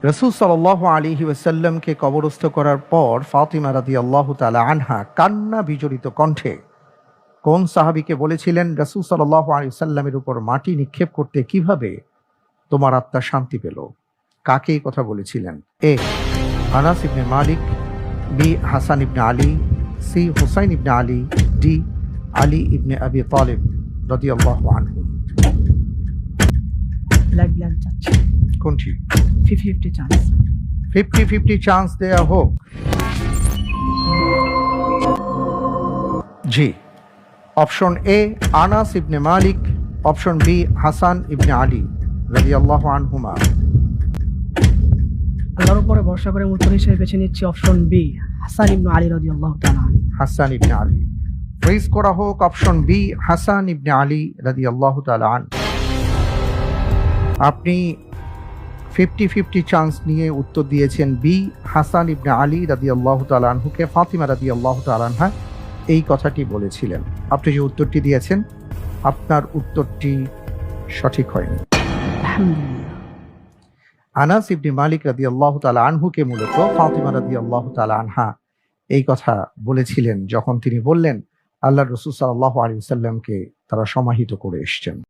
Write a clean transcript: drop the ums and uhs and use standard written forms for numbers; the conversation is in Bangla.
রাসূল সাল্লাল্লাহু আলাইহি ওয়াসাল্লামকে কবরস্থ করার পর ফাতিমা রাদিয়াল্লাহু তাআলা আনহা কান্না বিজড়িত কণ্ঠে কোন সাহাবীকে বলেছিলেন রাসূল সাল্লাল্লাহু আলাইহি ওয়াসাল্লামের উপর মাটি নিক্ষেপ করতে কিভাবে তোমার আত্মা শান্তি পেল? কাকে এই কথা বলেছিলেন? এ আনাস ইবনে মালিক, B Hasan ibn Ali, C Hussain ইবনে আলী, ডি আলী ইবনে আবি তালিব রাদিয়াল্লাহু আনহু। ব্ল্যাক চাচ্ছি কোনটি? 50-50 চান্স। 50-50 চান্স দেয়া হোক। জি, option A Anas ibn Malik, option B Hasan ibn Ali রাদিয়াল্লাহু আনহুমা। আল্লাহর উপরে ভরসা করে উত্তর হিসেবে বেছে নিচ্ছি option B, Hasan ibn Ali রাদিয়াল্লাহু তাআলা। হাসান ইবনে আলী। ফ্রিজ করা হোক option B Hasan ibn Ali রাদিয়াল্লাহু তাআলা আনহু। আপনি 50-50 চান্স নিয়ে উত্তর দিয়েছেন বি হাসান ইবনে আলী রাদিয়াল্লাহু তাআলা আনহুকে ফাতিমা রাদিয়াল্লাহু তাআলা আনহা এই কথাটি বলেছিলেন। আপনি যে উত্তরটি দিয়েছেন আপনার উত্তরটি সঠিক হয়নি। আলহামদুলিল্লাহ। আনাস ইবনে মালিক রাদিয়াল্লাহু তাআলা আনহুকে মূলত ফাতিমা রাদিয়াল্লাহু তাআলা আনহা এই কথা বলেছিলেন যখন তিনি বললেন আল্লাহর রাসূল সাল্লাল্লাহু আলাইহি ওয়াসাল্লামকে তারা সমাহিত করে এসেছেন।